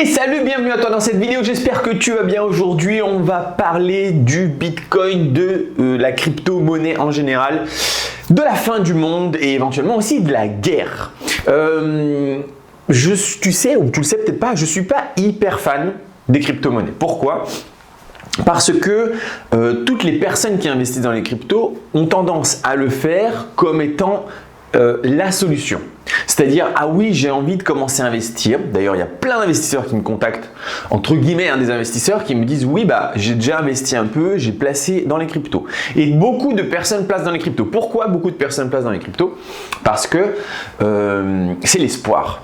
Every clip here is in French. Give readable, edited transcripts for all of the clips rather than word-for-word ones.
Hey, salut, bienvenue à toi dans cette vidéo, j'espère que tu vas bien. Aujourd'hui, on va parler du Bitcoin, de la crypto-monnaie en général, de la fin du monde et éventuellement aussi de la guerre. Tu sais, ou tu le sais peut-être pas, je ne suis pas hyper fan des crypto-monnaies. Pourquoi ? Parce que toutes les personnes qui investissent dans les cryptos ont tendance à le faire comme étant la solution. C'est-à-dire, ah oui, j'ai envie de commencer à investir. D'ailleurs, il y a plein d'investisseurs qui me contactent, entre guillemets, des investisseurs qui me disent, oui, j'ai déjà investi un peu, j'ai placé dans les cryptos. Et beaucoup de personnes placent dans les cryptos. Pourquoi beaucoup de personnes placent dans les cryptos ? Parce que c'est l'espoir.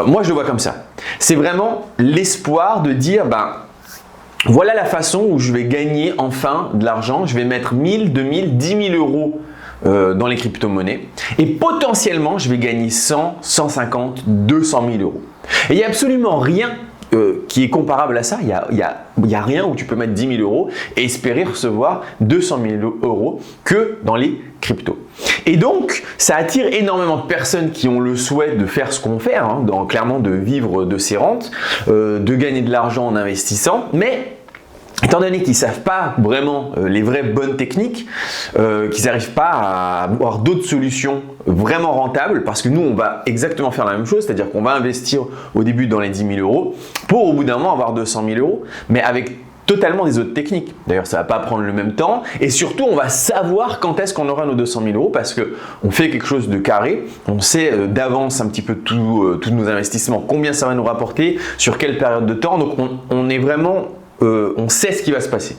Moi, je le vois comme ça. C'est vraiment l'espoir de dire, voilà la façon où je vais gagner enfin de l'argent. Je vais mettre 1000, 2000, 10 000 euros dans les crypto-monnaies et potentiellement je vais gagner 100, 150, 200 000 euros. Et il n'y a absolument rien qui est comparable à ça. Il y a rien où tu peux mettre 10 000 euros et espérer recevoir 200 000 euros que dans les cryptos. Et donc, ça attire énormément de personnes qui ont le souhait de faire ce qu'on fait, clairement de vivre de ses rentes, de gagner de l'argent en investissant, mais étant donné qu'ils ne savent pas vraiment les vraies bonnes techniques, qu'ils n'arrivent pas à avoir d'autres solutions vraiment rentables, parce que nous, on va exactement faire la même chose, c'est-à-dire qu'on va investir au début dans les 10 000 euros pour au bout d'un moment avoir 200 000 euros, mais avec totalement des autres techniques. D'ailleurs, ça ne va pas prendre le même temps et surtout, on va savoir quand est-ce qu'on aura nos 200 000 euros parce qu'on fait quelque chose de carré, on sait d'avance un petit peu tous nos investissements, combien ça va nous rapporter, sur quelle période de temps, donc on est vraiment... on sait ce qui va se passer.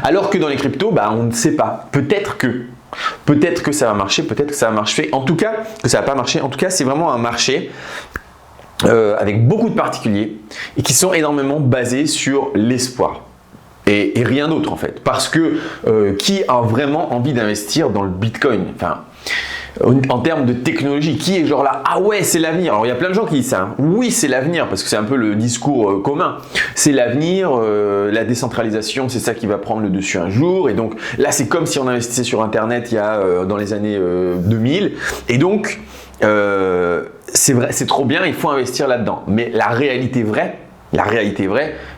Alors que dans les cryptos, on ne sait pas. Peut-être que ça va marcher, peut-être que ça va marcher. En tout cas, que ça va pas marcher. En tout cas, c'est vraiment un marché avec beaucoup de particuliers et qui sont énormément basés sur l'espoir. Et rien d'autre en fait. Parce que qui a vraiment envie d'investir dans le Bitcoin ? En termes de technologie, qui est genre là, ah ouais, c'est l'avenir. Alors il y a plein de gens qui disent ça. Oui, c'est l'avenir, parce que c'est un peu le discours commun. C'est l'avenir, la décentralisation, c'est ça qui va prendre le dessus un jour. Et donc là, c'est comme si on investissait sur Internet dans les années 2000. Et donc, c'est vrai, c'est trop bien, il faut investir là-dedans. Mais la réalité vraie,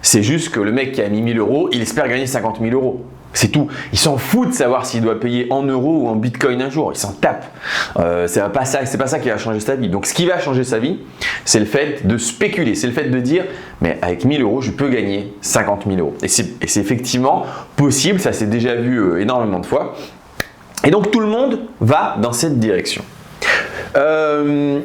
c'est juste que le mec qui a mis 1000 euros, il espère gagner 50 000 euros. C'est tout. Il s'en fout de savoir s'il doit payer en euros ou en bitcoin un jour. Il s'en tape. C'est pas ça qui va changer sa vie. Donc, ce qui va changer sa vie, c'est le fait de spéculer. C'est le fait de dire, mais avec 1000 euros, je peux gagner 50 000 euros. Et c'est effectivement possible. Ça s'est déjà vu énormément de fois. Et donc, tout le monde va dans cette direction. C'est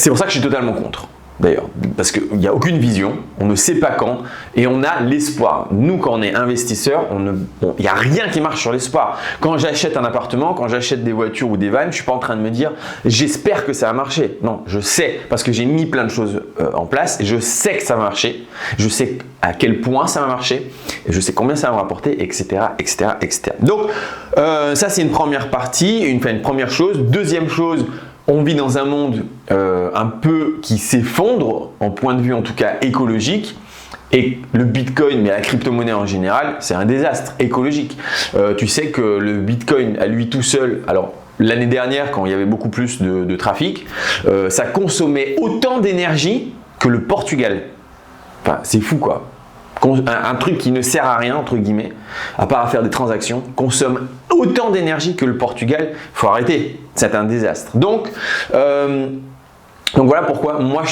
pour ça que je suis totalement contre. D'ailleurs, parce qu'il n'y a aucune vision, on ne sait pas quand et on a l'espoir. Nous, quand on est investisseur, il n'y a rien qui marche sur l'espoir. Quand j'achète un appartement, quand j'achète des voitures ou des vannes, je ne suis pas en train de me dire « j'espère que ça va marcher ». Non, je sais parce que j'ai mis plein de choses en place et je sais que ça va marcher. Je sais à quel point ça va marcher et je sais combien ça va me rapporter, etc. etc., etc. Donc, ça c'est une première partie, une première chose. Deuxième chose, on vit dans un monde un peu qui s'effondre, en point de vue en tout cas écologique, et le Bitcoin, mais la crypto-monnaie en général, c'est un désastre écologique. Tu sais que le Bitcoin à lui tout seul, alors l'année dernière quand il y avait beaucoup plus de trafic, ça consommait autant d'énergie que le Portugal. Enfin, c'est fou quoi. Un truc qui ne sert à rien, entre guillemets, à part à faire des transactions, consomme autant d'énergie que le Portugal. Il faut arrêter, c'est un désastre. Donc voilà pourquoi moi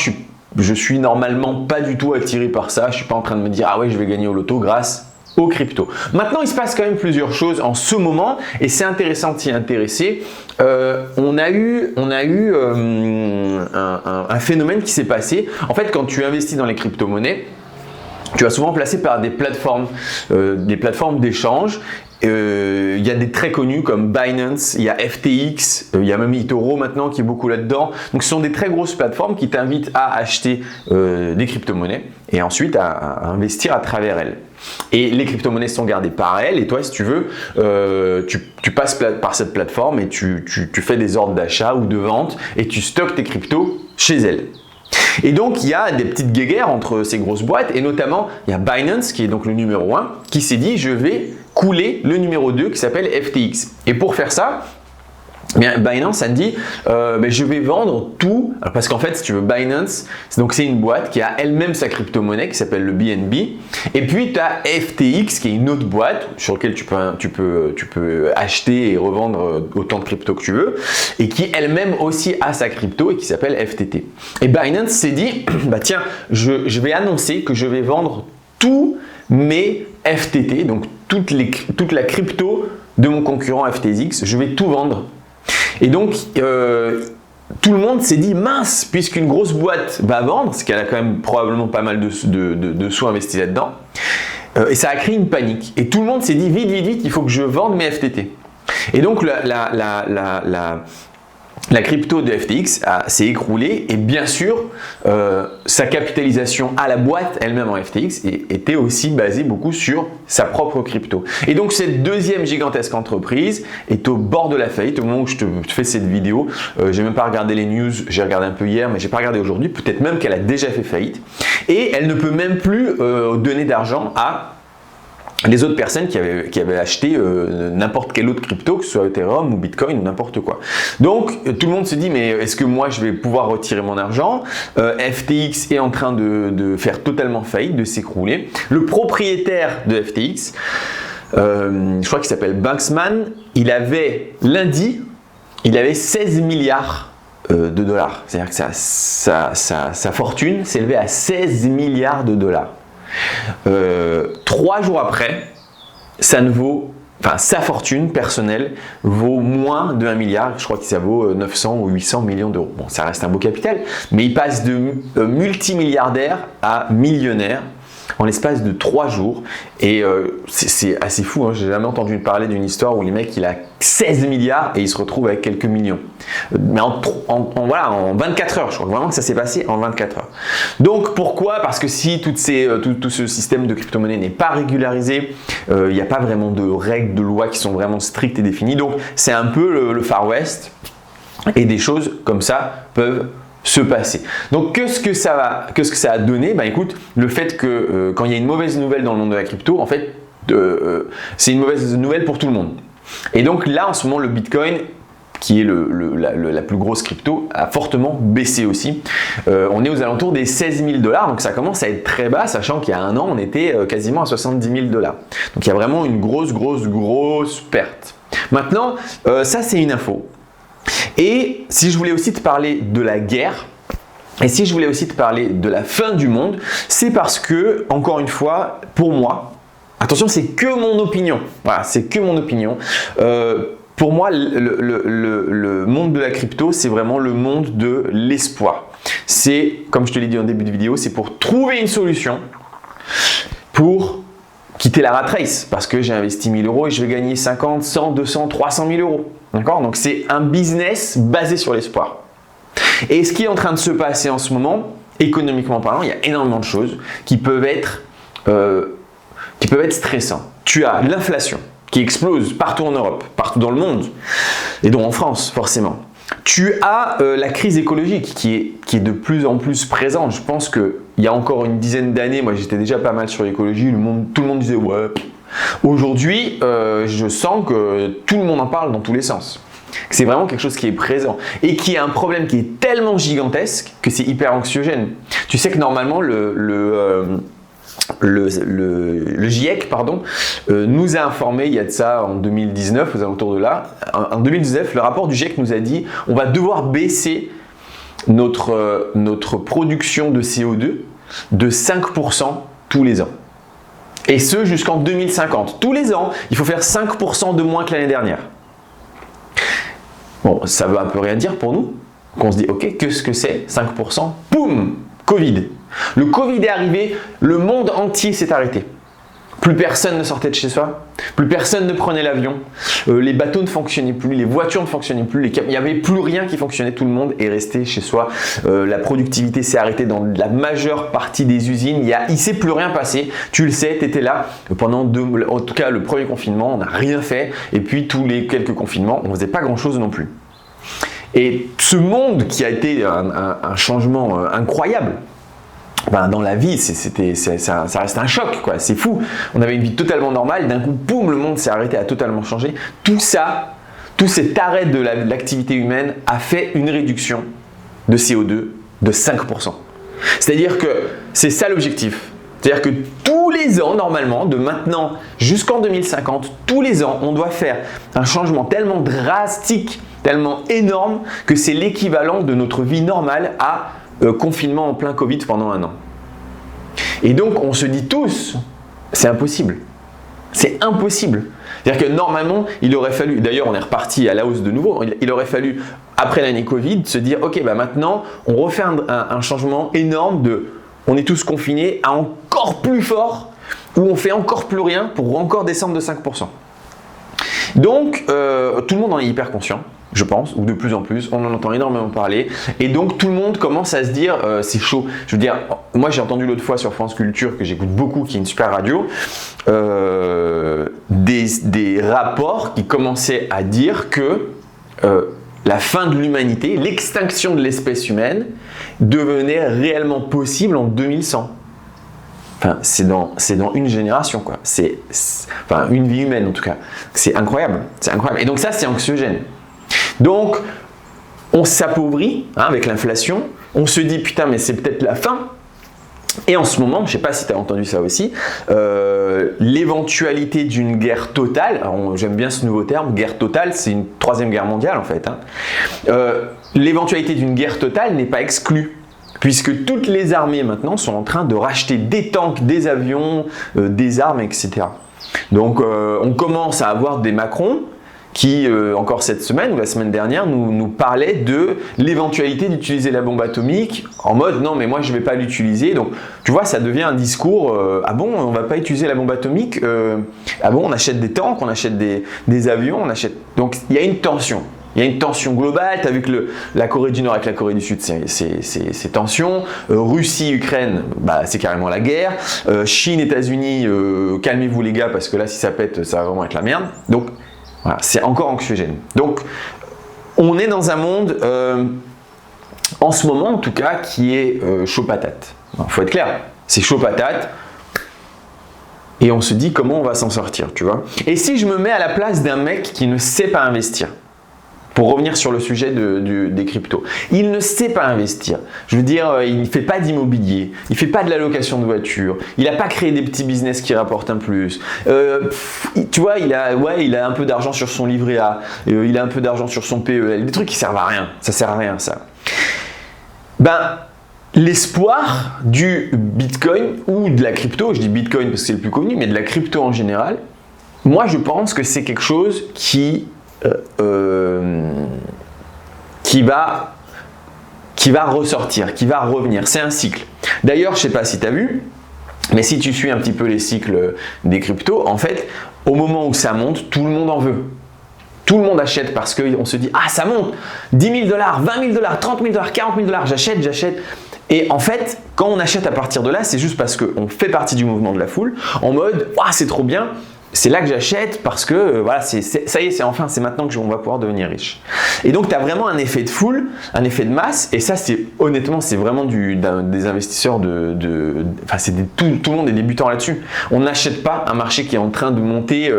je suis normalement pas du tout attiré par ça. Je suis pas en train de me dire ah ouais je vais gagner au loto grâce aux cryptos. Maintenant il se passe quand même plusieurs choses en ce moment et c'est intéressant de s'y intéresser. On a eu un phénomène qui s'est passé. En fait quand tu investis dans les crypto-monnaies, tu vas souvent placer par des plateformes d'échange. Il y a des très connus comme Binance, il y a FTX, il y a même eToro maintenant qui est beaucoup là-dedans. Donc ce sont des très grosses plateformes qui t'invitent à acheter des crypto-monnaies et ensuite à investir à travers elles. Et les crypto-monnaies sont gardées par elles et toi si tu veux, tu passes par cette plateforme et tu fais des ordres d'achat ou de vente et tu stockes tes cryptos chez elles. Et donc, il y a des petites guéguerres entre ces grosses boîtes et notamment, il y a Binance qui est donc le numéro 1 qui s'est dit « je vais couler le numéro 2 qui s'appelle FTX ». Et pour faire ça, Bien, Binance a dit je vais vendre tout. Alors, parce qu'en fait, si tu veux, Binance, c'est une boîte qui a elle-même sa crypto-monnaie qui s'appelle le BNB. Et puis tu as FTX qui est une autre boîte sur laquelle tu peux acheter et revendre autant de crypto que tu veux et qui elle-même aussi a sa crypto et qui s'appelle FTT. Et Binance s'est dit tiens, je vais annoncer que je vais vendre tous mes FTT, donc toute la crypto de mon concurrent FTX, je vais tout vendre. Et donc, tout le monde s'est dit mince, puisqu'une grosse boîte va vendre, parce qu'elle a quand même probablement pas mal de sous investis là-dedans, et ça a créé une panique. Et tout le monde s'est dit vite, il faut que je vende mes FTT. Et donc, la crypto de FTX s'est écroulée et bien sûr, sa capitalisation à la boîte elle-même en FTX était aussi basée beaucoup sur sa propre crypto. Et donc cette deuxième gigantesque entreprise est au bord de la faillite au moment où je te fais cette vidéo. J'ai même pas regardé les news, j'ai regardé un peu hier mais j'ai pas regardé aujourd'hui, peut-être même qu'elle a déjà fait faillite et elle ne peut même plus donner d'argent à les autres personnes qui avaient acheté n'importe quelle autre crypto, que ce soit Ethereum ou Bitcoin ou n'importe quoi. Donc tout le monde se dit mais est-ce que moi je vais pouvoir retirer mon argent? FTX est en train de faire totalement faillite, de s'écrouler. Le propriétaire de FTX, je crois qu'il s'appelle Banksman, lundi, il avait 16 milliards de dollars. C'est-à-dire que sa fortune s'élevait à 16 milliards de dollars. 3 jours après, sa fortune personnelle vaut moins de 1 milliard, je crois que ça vaut 900 ou 800 millions d'euros. Bon, ça reste un beau capital, mais il passe de multimilliardaire à millionnaire en l'espace de 3 jours. Et c'est assez fou, hein. J'ai jamais entendu parler d'une histoire où les mecs, il a 16 milliards et il se retrouve avec quelques millions. Mais en 24 heures, je crois vraiment que ça s'est passé en 24 heures. Donc pourquoi? Parce que si tout ce système de crypto-monnaie n'est pas régularisé, il n'y a pas vraiment de règles, de lois qui sont vraiment strictes et définies. Donc c'est un peu le Far West et des choses comme ça peuvent se passer. Donc qu'est-ce que ça a donné? Écoute, le fait que quand il y a une mauvaise nouvelle dans le monde de la crypto, en fait, c'est une mauvaise nouvelle pour tout le monde. Et donc là, en ce moment, le Bitcoin, qui est la plus grosse crypto, a fortement baissé aussi. On est aux alentours des 16 000 $, donc ça commence à être très bas, sachant qu'il y a un an, on était quasiment à 70 000 $. Donc il y a vraiment une grosse perte. Maintenant, ça c'est une info. Et si je voulais aussi te parler de la guerre, et si je voulais aussi te parler de la fin du monde, c'est parce que, encore une fois, pour moi, attention, c'est que mon opinion. Voilà, c'est que mon opinion. Pour moi, le monde de la crypto, c'est vraiment le monde de l'espoir. C'est, comme je te l'ai dit en début de vidéo, c'est pour trouver une solution pour quitter la rat race. Parce que j'ai investi 1 000 € et je vais gagner 50, 100, 200, 300 000 €. D'accord? Donc c'est un business basé sur l'espoir. Et ce qui est en train de se passer en ce moment, économiquement parlant, il y a énormément de choses qui peuvent être stressantes. Tu as l'inflation qui explose partout en Europe, partout dans le monde, et donc en France forcément. Tu as la crise écologique qui est de plus en plus présente. Je pense qu'il y a encore une dizaine d'années, moi j'étais déjà pas mal sur l'écologie, tout le monde disait ouais. Aujourd'hui, je sens que tout le monde en parle dans tous les sens. C'est vraiment quelque chose qui est présent et qui est un problème qui est tellement gigantesque que c'est hyper anxiogène. Tu sais que normalement le GIEC nous a informé il y a de ça en 2019, aux alentours de là. En 2019, le rapport du GIEC nous a dit on va devoir baisser notre production de CO2 de 5% tous les ans. Et ce jusqu'en 2050. Tous les ans, il faut faire 5% de moins que l'année dernière. Bon, ça veut un peu rien dire pour nous. Qu'on se dit, ok, qu'est-ce que c'est 5%? Boum, Covid. Le Covid est arrivé, le monde entier s'est arrêté. Plus personne ne sortait de chez soi, plus personne ne prenait l'avion, les bateaux ne fonctionnaient plus, les voitures ne fonctionnaient plus, il n'y avait plus rien qui fonctionnait, tout le monde est resté chez soi, la productivité s'est arrêtée dans la majeure partie des usines, il ne s'est plus rien passé, tu le sais, tu étais là pendant en tout cas le premier confinement, on n'a rien fait, et puis tous les quelques confinements, on ne faisait pas grand chose non plus. Et ce monde qui a été un changement incroyable, dans la vie, ça reste un choc, quoi. C'est fou. On avait une vie totalement normale, d'un coup, boum, le monde s'est arrêté, a totalement changé. Tout tout cet arrêt de l'activité humaine a fait une réduction de CO2 de 5%. C'est-à-dire que c'est ça l'objectif. C'est-à-dire que tous les ans, normalement, de maintenant jusqu'en 2050, tous les ans, on doit faire un changement tellement drastique, tellement énorme, que c'est l'équivalent de notre vie normale à confinement en plein Covid pendant 1 an. Et donc, on se dit tous, c'est impossible. C'est impossible. C'est-à-dire que normalement, il aurait fallu, d'ailleurs on est reparti à la hausse de nouveau, il aurait fallu, après l'année Covid, se dire, ok, bah maintenant, on refait un changement énorme de, on est tous confinés à encore plus fort, où on fait encore plus rien pour encore descendre de 5%. Donc, tout le monde en est hyper conscient, je pense, ou de plus en plus, on en entend énormément parler, et donc tout le monde commence à se dire, c'est chaud. Je veux dire, moi j'ai entendu l'autre fois sur France Culture, que j'écoute beaucoup, qui est une super radio, des rapports qui commençaient à dire que la fin de l'humanité, l'extinction de l'espèce humaine, devenait réellement possible en 2100. Enfin, c'est dans une génération, quoi. Enfin, une vie humaine en tout cas. C'est incroyable, c'est incroyable. Et donc ça, c'est anxiogène. Donc, on s'appauvrit avec l'inflation. On se dit, putain, mais c'est peut-être la fin. Et en ce moment, je ne sais pas si tu as entendu ça aussi, l'éventualité d'une guerre totale, j'aime bien ce nouveau terme, guerre totale, c'est une 3e guerre mondiale en fait. L'éventualité d'une guerre totale n'est pas exclue, puisque toutes les armées maintenant sont en train de racheter des tanks, des avions, des armes, etc. Donc on commence à avoir des Macron qui, encore cette semaine ou la semaine dernière, nous parlait de l'éventualité d'utiliser la bombe atomique en mode non mais moi je ne vais pas l'utiliser. Donc tu vois, ça devient un discours ah bon, on ne va pas utiliser la bombe atomique, ah bon, on achète des tanks, on achète des avions, on achète. Donc il y a une tension. Il y a une tension globale, tu as vu que la Corée du Nord avec la Corée du Sud, c'est tension. Russie, Ukraine, bah, c'est carrément la guerre. Chine, États-Unis, calmez-vous les gars, parce que là, si ça pète, ça va vraiment être la merde. Donc, voilà, c'est encore anxiogène. Donc, on est dans un monde, en ce moment en tout cas, qui est chaud patate. Il faut être clair, c'est chaud patate. Et on se dit comment on va s'en sortir, tu vois. Et si je me mets à la place d'un mec qui ne sait pas investir, pour revenir sur le sujet des cryptos, il ne sait pas investir. Je veux dire, il ne fait pas d'immobilier, il ne fait pas de la location de voiture, il n'a pas créé des petits business qui rapportent un plus. Tu vois, il a un peu d'argent sur son livret A, il a un peu d'argent sur son PEL, des trucs qui servent à rien. Ça sert à rien, ça. Ben, l'espoir du Bitcoin ou de la crypto, je dis Bitcoin parce que c'est le plus connu, mais de la crypto en général, moi je pense que c'est quelque chose qui va ressortir, qui va revenir. C'est un cycle. D'ailleurs, je ne sais pas si tu as vu, mais si tu suis un petit peu les cycles des cryptos, en fait, au moment où ça monte, tout le monde en veut. Tout le monde achète parce qu'on se dit « Ah, ça monte 10 000 $, 20 000 $, 30 000 $, 40 000 $, j'achète. » Et en fait, quand on achète à partir de là, c'est juste parce qu'on fait partie du mouvement de la foule, en mode « Ah, c'est trop bien !» C'est là que j'achète parce que voilà, ça y est, c'est maintenant qu'on va pouvoir devenir riche. Et donc, tu as vraiment un effet de foule, un effet de masse. Et ça, honnêtement, c'est vraiment des investisseurs tout le monde est débutant là-dessus. On n'achète pas un marché qui est en train de monter,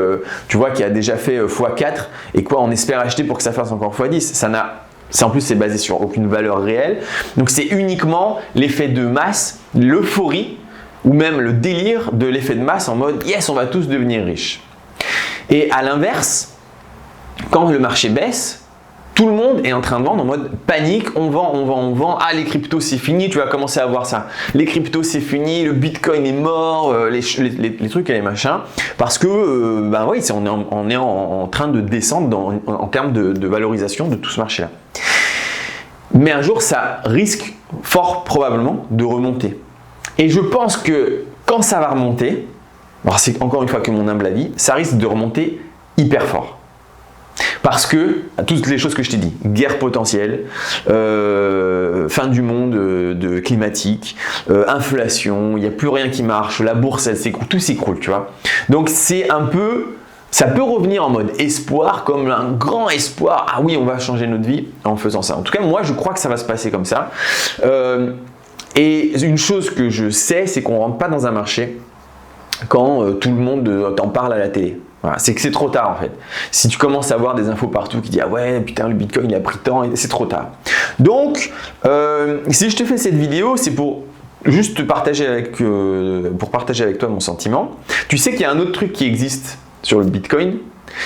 tu vois, qui a déjà fait x4 et quoi, on espère acheter pour que ça fasse encore x10. En plus, c'est basé sur aucune valeur réelle. Donc, c'est uniquement l'effet de masse, l'euphorie, ou même le délire de l'effet de masse en mode « yes, on va tous devenir riches ». Et à l'inverse, quand le marché baisse, tout le monde est en train de vendre en mode panique, on vend, ah les cryptos c'est fini, tu vas commencer à voir ça. Les cryptos c'est fini, le Bitcoin est mort, les trucs et les machins, parce que ben oui, on est en train de descendre en termes de valorisation de tout ce marché-là. Mais un jour, ça risque fort probablement de remonter. Et je pense que quand ça va remonter, alors c'est encore une fois que mon humble avis, ça risque de remonter hyper fort. Parce que, toutes les choses que je t'ai dit, guerre potentielle, fin du monde climatique, inflation, il n'y a plus rien qui marche, la bourse elle s'écroule, tout s'écroule, tu vois. Donc c'est un peu, ça peut revenir en mode espoir, comme un grand espoir, ah oui on va changer notre vie en faisant ça. En tout cas moi je crois que ça va se passer comme ça. Et une chose que je sais, c'est qu'on ne rentre pas dans un marché quand tout le monde t'en parle à la télé. Voilà, c'est que c'est trop tard en fait. Si tu commences à voir des infos partout qui disent ah ouais putain le Bitcoin il a pris tant, c'est trop tard. Donc si je te fais cette vidéo, c'est pour juste partager avec toi mon sentiment. Tu sais qu'il y a un autre truc qui existe sur le Bitcoin,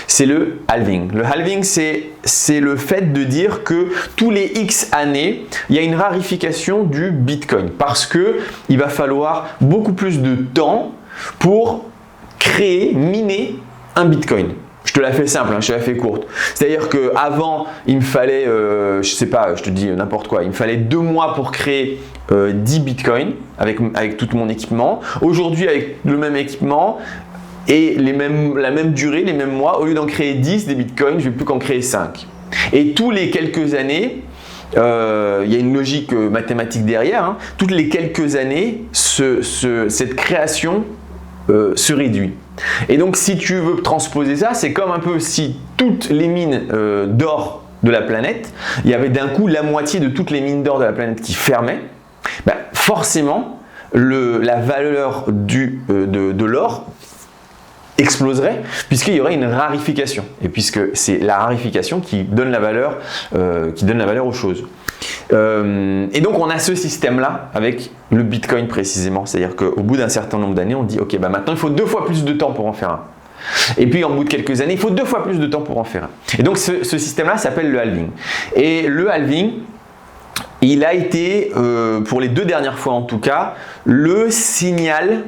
c'est le halving. Le halving, c'est le fait de dire que tous les X années, il y a une rarification du Bitcoin parce que il va falloir beaucoup plus de temps pour créer, miner un Bitcoin. Je te la fais simple, hein, je te la fais courte. C'est-à-dire qu'avant, il me fallait, je sais pas, je te dis n'importe quoi, il me fallait 2 mois pour créer 10 Bitcoins avec tout mon équipement. Aujourd'hui, avec le même équipement et la même durée, les mêmes mois, au lieu d'en créer 10 des Bitcoins, je ne vais plus qu'en créer 5. Et tous les quelques années, il y a une logique mathématique derrière, hein, toutes les quelques années, cette création se réduit. Et donc si tu veux transposer ça, c'est comme un peu si toutes les mines d'or de la planète, il y avait d'un coup la moitié de toutes les mines d'or de la planète qui fermaient, ben forcément la valeur de l'or exploserait puisqu'il y aurait une rarification et puisque c'est la rarification qui donne la valeur aux choses. Et donc on a ce système là avec le Bitcoin précisément, c'est-à-dire qu'au bout d'un certain nombre d'années on dit ok bah maintenant il faut 2 fois plus de temps pour en faire un, et puis en bout de quelques années il faut 2 fois plus de temps pour en faire un, et donc ce système là s'appelle le halving. Et le halving, il a été pour les 2 dernières fois en tout cas le signal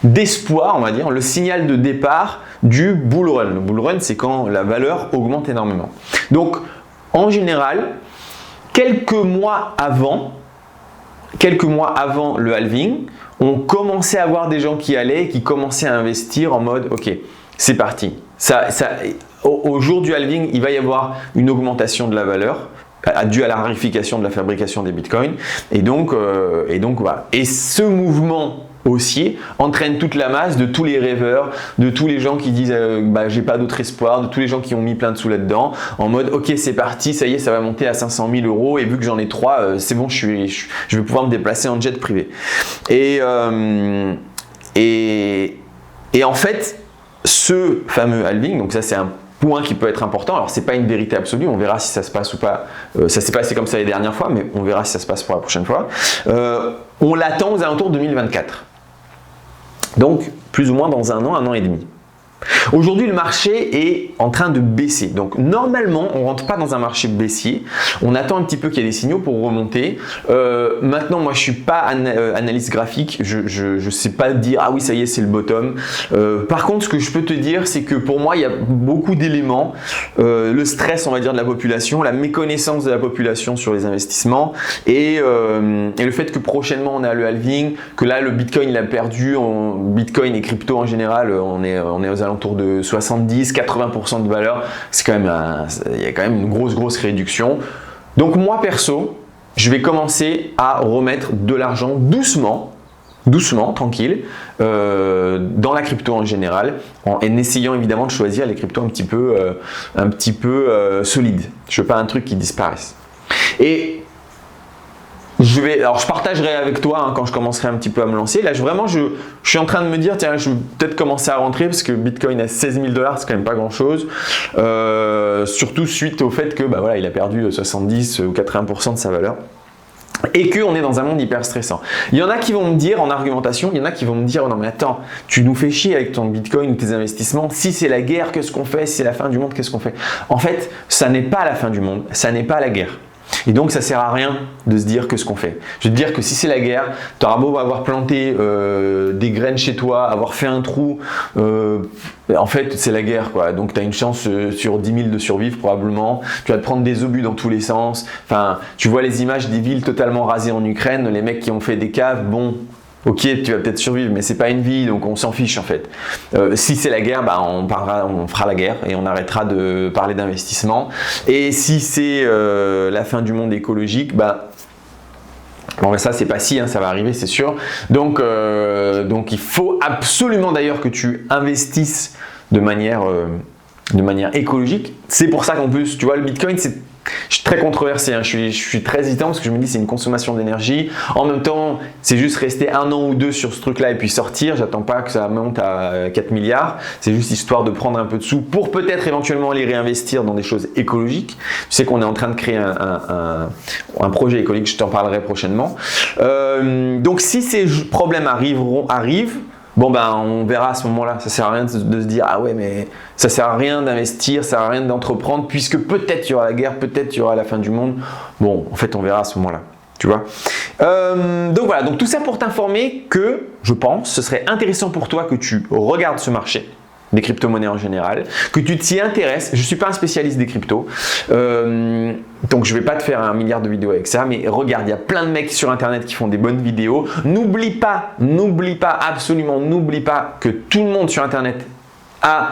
d'espoir, on va dire, le signal de départ du bull run. Le bull run, c'est quand la valeur augmente énormément. Donc, en général, quelques mois avant le halving, on commençait à voir des gens qui commençaient à investir en mode, ok, c'est parti. Au jour du halving, il va y avoir une augmentation de la valeur due à la rarification de la fabrication des bitcoins. Et donc voilà. Et ce mouvement haussier entraîne toute la masse de tous les rêveurs, de tous les gens qui disent bah, j'ai pas d'autre espoir, de tous les gens qui ont mis plein de sous là-dedans, en mode ok c'est parti, ça y est ça va monter à 500 000 € et vu que j'en ai 3, c'est bon je vais pouvoir me déplacer en jet privé. Et en fait ce fameux halving, donc ça c'est un point qui peut être important, alors c'est pas une vérité absolue, on verra si ça se passe ou pas, ça s'est passé comme ça les dernières fois, mais on verra si ça se passe pour la prochaine fois, on l'attend aux alentours de 2024. Donc, plus ou moins dans un an et demi. Aujourd'hui, le marché est en train de baisser. Donc, normalement, on ne rentre pas dans un marché baissier. On attend un petit peu qu'il y ait des signaux pour remonter. Maintenant, moi, je ne suis pas analyste graphique. Je ne sais pas dire « Ah oui, ça y est, c'est le bottom ». Par contre, ce que je peux te dire, c'est que pour moi, il y a beaucoup d'éléments. Le stress, on va dire, de la population, la méconnaissance de la population sur les investissements et le fait que prochainement, on a le halving, que là, le Bitcoin, il a perdu. Bitcoin et crypto en général, on est aux alentours de 70-80% de valeur, c'est quand même il y a quand même une grosse réduction. Donc moi perso, je vais commencer à remettre de l'argent doucement, tranquille, dans la crypto en général, en essayant évidemment de choisir les cryptos un petit peu solides. Je veux pas un truc qui disparaisse. Et je partagerai avec toi quand je commencerai un petit peu à me lancer. Là, je suis en train de me dire, tiens, je vais peut-être commencer à rentrer parce que Bitcoin à 16 000 $, c'est quand même pas grand-chose. Surtout suite au fait que, bah voilà, il a perdu 70 ou 80% de sa valeur. Et qu'on est dans un monde hyper stressant. Il y en a qui vont me dire en argumentation, il y en a qui vont me dire, oh non mais attends, tu nous fais chier avec ton Bitcoin ou tes investissements. Si c'est la guerre, qu'est-ce qu'on fait? Si c'est la fin du monde, qu'est-ce qu'on fait? En fait, ça n'est pas la fin du monde, ça n'est pas la guerre. Et donc ça sert à rien de se dire que ce qu'on fait. Je veux te dire que si c'est la guerre, tu auras beau avoir planté des graines chez toi, avoir fait un trou, en fait c'est la guerre quoi. Donc tu as une chance sur 10 000 de survivre probablement. Tu vas te prendre des obus dans tous les sens. Enfin, tu vois les images des villes totalement rasées en Ukraine, les mecs qui ont fait des caves, bon. Ok, tu vas peut-être survivre, mais c'est pas une vie, donc on s'en fiche en fait. Si c'est la guerre, bah, on fera la guerre et on arrêtera de parler d'investissement. Et si c'est la fin du monde écologique, bah, bon, ça c'est pas si, hein, ça va arriver, c'est sûr. Donc il faut absolument d'ailleurs que tu investisses de manière écologique. C'est pour ça qu'en plus, tu vois, le Bitcoin, Je suis très controversé, hein. Je suis très hésitant parce que je me dis c'est une consommation d'énergie. En même temps, c'est juste rester 1 an ou 2 sur ce truc-là et puis sortir. J'attends pas que ça monte à 4 milliards. C'est juste histoire de prendre un peu de sous pour peut-être éventuellement les réinvestir dans des choses écologiques. Tu sais qu'on est en train de créer un projet écologique, je t'en parlerai prochainement. Donc si ces problèmes arrivent, bon ben on verra à ce moment-là. Ça sert à rien de se dire ah ouais mais ça sert à rien d'investir, ça sert à rien d'entreprendre puisque peut-être il y aura la guerre, peut-être il y aura la fin du monde. Bon en fait on verra à ce moment-là. Tu vois. Donc voilà, donc tout ça pour t'informer que je pense ce serait intéressant pour toi que tu regardes ce marché des crypto-monnaies en général, que tu t'y intéresses. Je ne suis pas un spécialiste des cryptos, donc je ne vais pas te faire 1 milliard de vidéos avec ça, mais regarde, il y a plein de mecs sur internet qui font des bonnes vidéos. N'oublie pas, absolument n'oublie pas que tout le monde sur internet a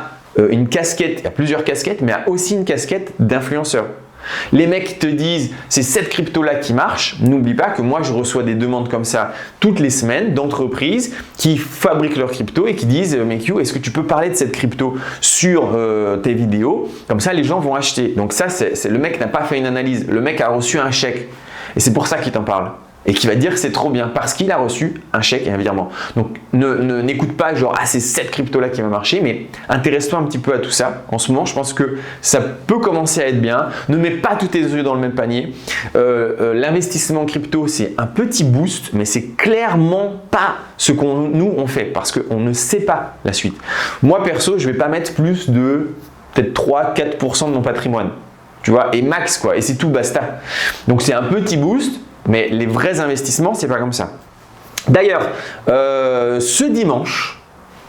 une casquette, il y a plusieurs casquettes, mais a aussi une casquette d'influenceur. Les mecs te disent c'est cette crypto là qui marche. N'oublie pas que moi je reçois des demandes comme ça toutes les semaines d'entreprises qui fabriquent leur crypto et qui disent mec you, est-ce que tu peux parler de cette crypto sur tes vidéos? Comme ça les gens vont acheter. Donc ça c'est le mec n'a pas fait une analyse, le mec a reçu un chèque et c'est pour ça qu'il t'en parle. Et qui va dire que c'est trop bien parce qu'il a reçu un chèque et un virement. Donc n'écoute pas genre ah c'est cette crypto là qui va marcher, mais intéresse-toi un petit peu à tout ça. En ce moment je pense que ça peut commencer à être bien. Ne mets pas tous tes œufs dans le même panier. L'investissement en crypto c'est un petit boost, mais c'est clairement pas ce qu'on nous on fait parce qu'on ne sait pas la suite. Moi perso je vais pas mettre plus de peut-être 3-4% de mon patrimoine. Tu vois, et max quoi, et c'est tout, basta. Donc c'est un petit boost. Mais les vrais investissements, c'est pas comme ça. D'ailleurs, ce dimanche,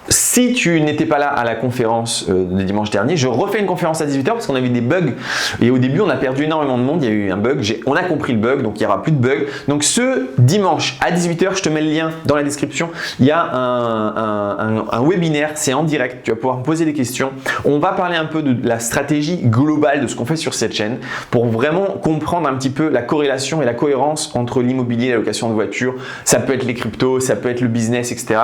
si tu n'étais pas là à la conférence de dimanche dernier, je refais une conférence à 18h parce qu'on a eu des bugs et au début on a perdu énormément de monde, il y a eu un bug, on a compris le bug donc il n'y aura plus de bug. Donc ce dimanche à 18h, je te mets le lien dans la description, il y a un webinaire, c'est en direct, tu vas pouvoir me poser des questions. On va parler un peu de la stratégie globale de ce qu'on fait sur cette chaîne pour vraiment comprendre un petit peu la corrélation et la cohérence entre l'immobilier et la location de voitures. Ça peut être les cryptos, ça peut être le business, etc.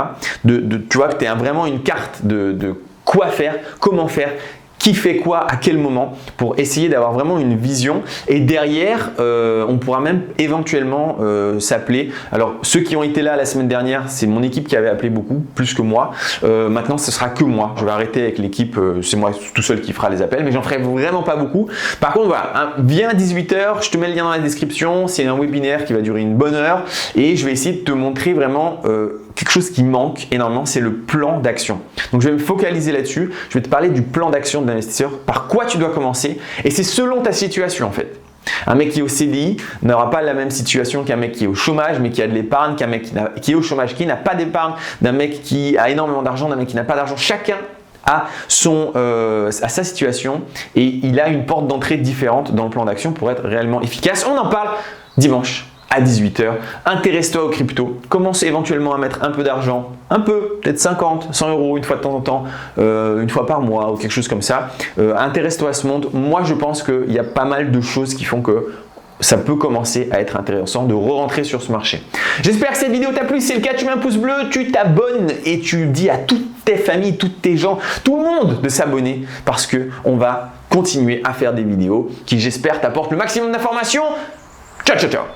Tu vois que tu es vraiment une carte de quoi faire, comment faire, qui fait quoi, à quel moment, pour essayer d'avoir vraiment une vision. Et derrière, on pourra même éventuellement s'appeler. Alors, ceux qui ont été là la semaine dernière, c'est mon équipe qui avait appelé beaucoup, plus que moi. Maintenant, ce sera que moi. Je vais arrêter avec l'équipe. C'est moi tout seul qui fera les appels, mais j'en ferai vraiment pas beaucoup. Par contre, voilà, hein, viens à 18h, je te mets le lien dans la description. C'est un webinaire qui va durer une bonne heure et je vais essayer de te montrer vraiment quelque chose qui manque énormément, c'est le plan d'action. Donc je vais me focaliser là-dessus, je vais te parler du plan d'action de l'investisseur, par quoi tu dois commencer et c'est selon ta situation en fait. Un mec qui est au CDI n'aura pas la même situation qu'un mec qui est au chômage mais qui a de l'épargne, qu'un mec qui est au chômage qui n'a pas d'épargne, d'un mec qui a énormément d'argent, d'un mec qui n'a pas d'argent. Chacun a sa situation et il a une porte d'entrée différente dans le plan d'action pour être réellement efficace. On en parle dimanche à 18h. Intéresse-toi aux cryptos. Commence éventuellement à mettre un peu d'argent, un peu, peut-être 50, 100 euros une fois de temps en temps, une fois par mois ou quelque chose comme ça. Intéresse-toi à ce monde. Moi, je pense qu'il y a pas mal de choses qui font que ça peut commencer à être intéressant de re-rentrer sur ce marché. J'espère que cette vidéo t'a plu. Si c'est le cas, tu mets un pouce bleu, tu t'abonnes et tu dis à toutes tes familles, toutes tes gens, tout le monde de s'abonner parce qu'on va continuer à faire des vidéos qui, j'espère, t'apportent le maximum d'informations. Ciao, ciao, ciao!